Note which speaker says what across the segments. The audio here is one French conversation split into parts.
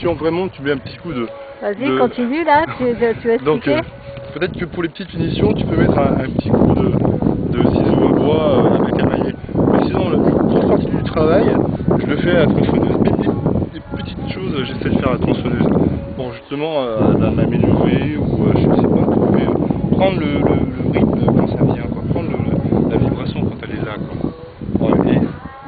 Speaker 1: finition, vraiment tu mets un petit coup de...
Speaker 2: Vas-y, continue là, tu vas expliquer.
Speaker 1: Donc peut-être que pour les petites finitions, tu peux mettre un petit coup de ciseaux à bois avec un maillet. Mais sinon, la grosse partie du travail, je le fais à la tronçonneuse. Des petites choses, j'essaie de faire à la tronçonneuse pour justement m'améliorer ou je sais pas, trouver, prendre le rythme quand ça vient, quoi. Prendre la vibration quand elle est là, quoi. Ouais, et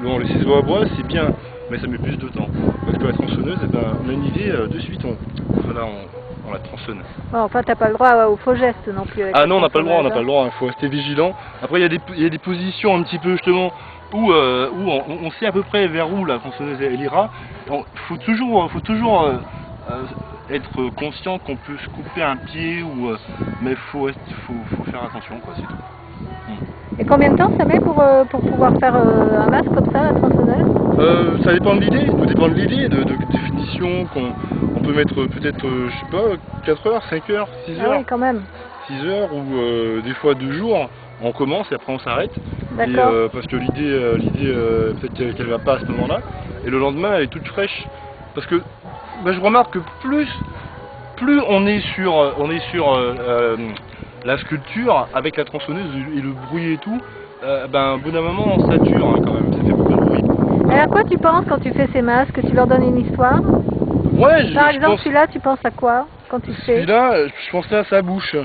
Speaker 1: bon, le ciseau à bois, c'est bien, mais ça met plus de temps. Parce que la tronçonneuse, eh ben, on a une idée, de suite, on la tronçonne.
Speaker 2: Bon, enfin, t'as pas le droit au faux geste non plus. Avec
Speaker 1: Ah non, on n'a pas le droit, il faut rester vigilant. Après, il y a des positions un petit peu justement où on sait à peu près vers où la tronçonneuse elle ira. Il faut toujours être conscient qu'on peut se couper un pied, mais il faut faire attention, quoi, c'est tout.
Speaker 2: Et combien de temps ça met pour pouvoir faire un masque comme ça, la tronçonneuse?
Speaker 1: Ça dépend de l'idée, tout dépend de l'idée, de définition qu'on peut mettre peut-être, je sais pas, 4 heures, 5 heures, 6 heures.
Speaker 2: Ah oui, quand même.
Speaker 1: 6 heures ou des fois 2 jours, on commence et après on s'arrête.
Speaker 2: D'accord.
Speaker 1: Parce que l'idée peut-être qu'elle va pas à ce moment-là. Et le lendemain elle est toute fraîche. Parce que je remarque que plus on est sur la sculpture avec la tronçonneuse et le bruit et tout, au bout d'un moment on sature hein, quand même, ça fait beaucoup de bruit.
Speaker 2: Et à quoi tu penses quand tu fais ces masques? Tu leur donnes une histoire?
Speaker 1: Ouais,
Speaker 2: Par exemple, celui-là, tu penses à quoi quand tu le fais?
Speaker 1: Celui-là, je pensais à sa bouche.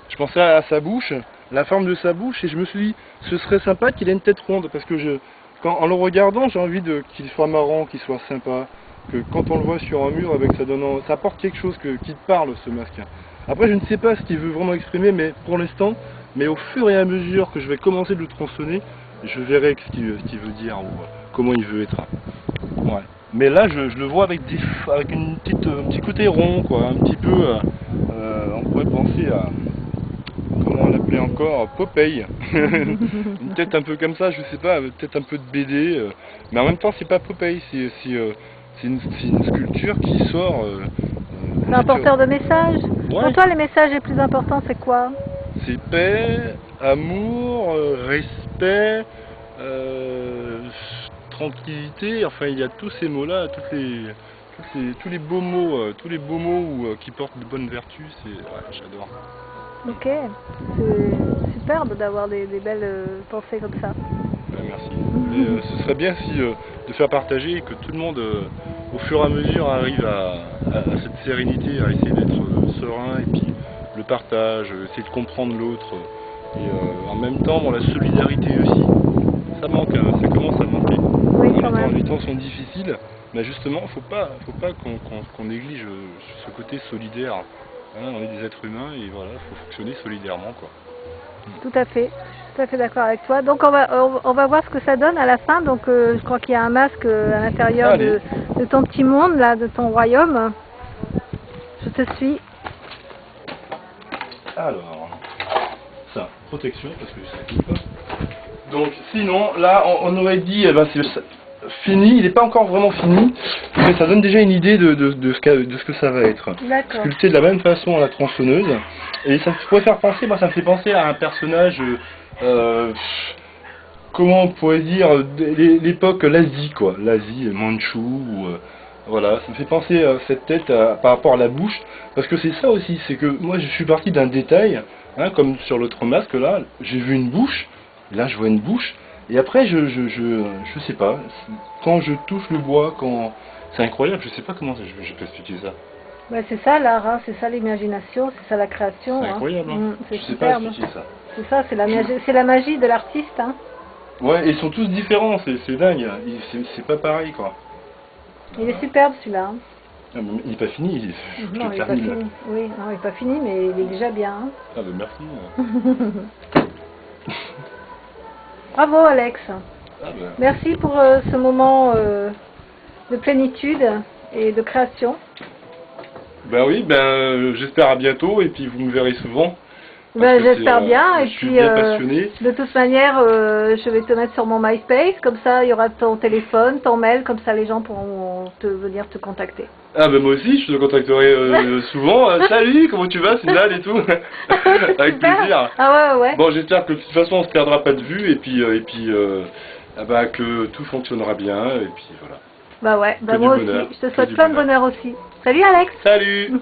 Speaker 1: Je pensais à sa bouche, la forme de sa bouche, et je me suis dit, ce serait sympa qu'il ait une tête ronde, parce que en le regardant, j'ai envie qu'il soit marrant, qu'il soit sympa, que quand on le voit sur un mur, ça apporte quelque chose qui te parle, ce masque. Après, je ne sais pas ce qu'il veut vraiment exprimer, mais pour l'instant, mais au fur et à mesure que je vais commencer de le tronçonner, je verrai ce qu'il veut dire, ou comment il veut être. Ouais. Mais là, je le vois avec un petit côté rond, quoi, un petit peu, on pourrait penser à... Comment on l'appelait encore, Popeye. Une tête un peu comme ça, je sais pas, peut-être un peu de BD, mais en même temps c'est pas Popeye, c'est une sculpture qui sort.
Speaker 2: C'est un porteur de messages.
Speaker 1: Ouais.
Speaker 2: Pour toi, les messages les plus importants, c'est quoi?
Speaker 1: C'est paix, amour, respect, tranquillité, enfin il y a tous ces mots-là, tous les beaux mots, qui portent de bonnes vertus, ouais, j'adore.
Speaker 2: Ok, c'est superbe d'avoir des belles pensées comme ça.
Speaker 1: Merci. Et, ce serait bien de faire partager et que tout le monde, au fur et à mesure, arrive à cette sérénité, à essayer d'être serein et puis le partage, essayer de comprendre l'autre. Et en même temps, la solidarité aussi. Ça manque, hein, ça commence à manquer.
Speaker 2: Oui, quand même.
Speaker 1: Les temps sont difficiles, mais justement, faut pas qu'on néglige ce côté solidaire. Hein, on est des êtres humains et voilà, il faut fonctionner solidairement, quoi.
Speaker 2: Tout à fait d'accord avec toi. Donc on va voir ce que ça donne à la fin. Donc je crois qu'il y a un masque à l'intérieur de ton petit monde, là, de ton royaume. Je te suis.
Speaker 1: Alors, ça, protection, parce que ça quitte pas. Donc sinon, là, on aurait dit, c'est fini, il n'est pas encore vraiment fini, mais ça donne déjà une idée de ce que ça va être. Sculpté de la même façon à la tronçonneuse. Et ça pourrait faire penser, ça me fait penser à un personnage, comment on pourrait dire, l'époque l'Asie, quoi. L'Asie, Mandchou, voilà, ça me fait penser à cette tête par rapport à la bouche, parce que c'est ça aussi, c'est que moi je suis parti d'un détail, hein, comme sur l'autre masque là, j'ai vu une bouche, là je vois une bouche, et après je sais pas, quand je touche le bois, c'est incroyable, je sais pas comment je peux expliquer ça.
Speaker 2: Ouais, c'est ça l'art, hein, c'est ça l'imagination, c'est ça la création.
Speaker 1: C'est incroyable, hein.
Speaker 2: C'est
Speaker 1: je sais pas expliquer ça.
Speaker 2: C'est ça, c'est la magie de l'artiste. Hein.
Speaker 1: Ouais, et ils sont tous différents, c'est dingue, c'est pas pareil quoi.
Speaker 2: Il est superbe celui-là. Hein.
Speaker 1: Ah, mais il n'est pas fini,
Speaker 2: non, il n'est pas fini. Oui, non, il n'est pas fini, mais il est déjà bien. Hein.
Speaker 1: Ah ben merci.
Speaker 2: Bravo Alex.
Speaker 1: Ah ben.
Speaker 2: Merci pour ce moment de plénitude et de création.
Speaker 1: Ben oui, j'espère à bientôt et puis vous me verrez souvent.
Speaker 2: J'espère bien, et
Speaker 1: je suis
Speaker 2: puis
Speaker 1: bien passionné.
Speaker 2: de toute manière je vais te mettre sur mon MySpace, comme ça il y aura ton téléphone, ton mail, comme ça les gens pourront venir te contacter.
Speaker 1: Ah ben moi aussi je te contacterai souvent. Salut, comment tu vas, Sindal et tout. Avec plaisir.
Speaker 2: Ah ouais.
Speaker 1: Bon, j'espère que de toute façon on se perdra pas de vue et puis que tout fonctionnera bien et puis voilà.
Speaker 2: Bah ouais, bah
Speaker 3: Que
Speaker 2: moi
Speaker 3: du bonheur,
Speaker 2: aussi. Je te
Speaker 3: que
Speaker 2: souhaite
Speaker 3: du
Speaker 2: plein de
Speaker 3: bonheur.
Speaker 2: bonheur aussi. Salut Alex.
Speaker 3: Salut